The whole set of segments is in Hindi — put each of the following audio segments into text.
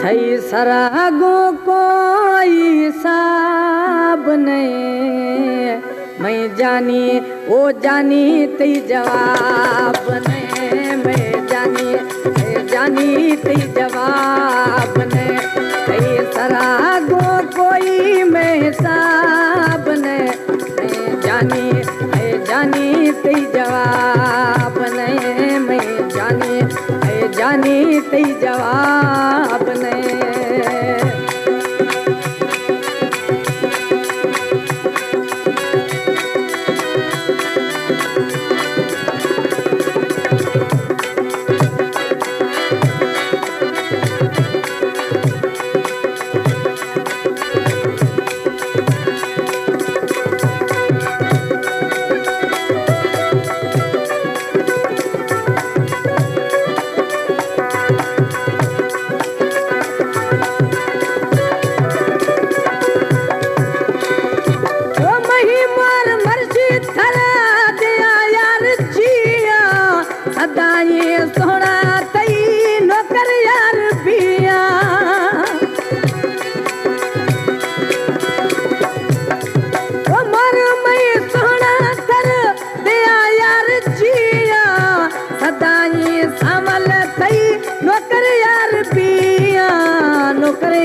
थई सरागो कोई साब नहीं, मैं जानी ओ जानी तई जवाब नहीं, मैं जानी तई जवाब नहीं, थई सरागो कोई मैं साब नहीं, मैं जानी तई जवाब नहीं, मैं जानी तई जवाब नहीं।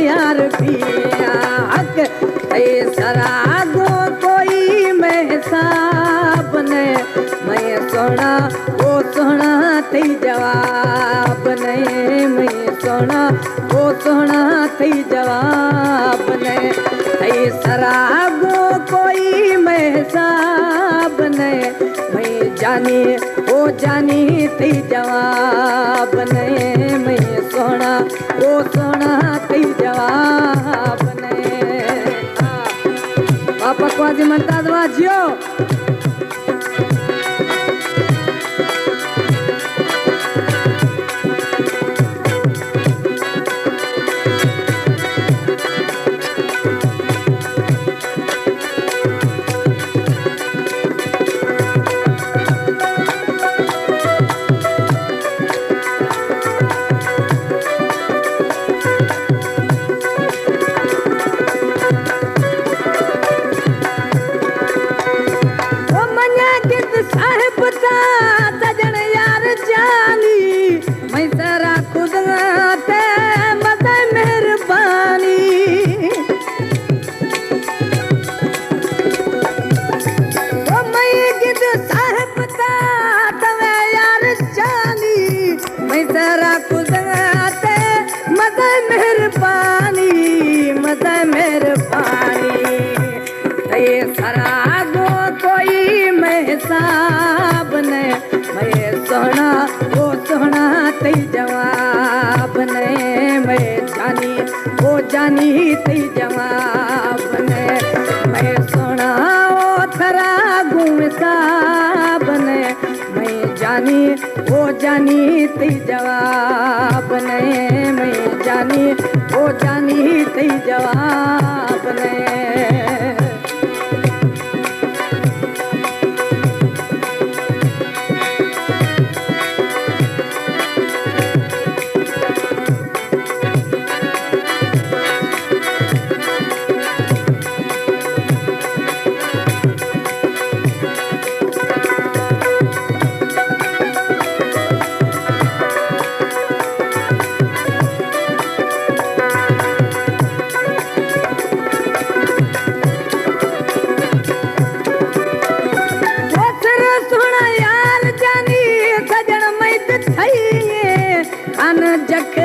यार पिया हक सरागो कोई मैं साब ने, मैं सोना वो सोना तई जवाब नहीं, मैं सोना वो सोना तई जवाब नहीं, तई सरागो कोई मैं साब नहीं, मैं जानी तई जवाब नहीं, मैं सोना वो सोना तई जवाब नहीं। बापा को म्हणतात वाजियो सरागो कोई मैं साब ने, मैं सोना वो सोना तई जवाब ने, मैं जानी तई जवाब ने, मैं सोना वो सरागो साब ने, मैं जानी तई जवाब ने, मैं जानी तई जवाब ने। जख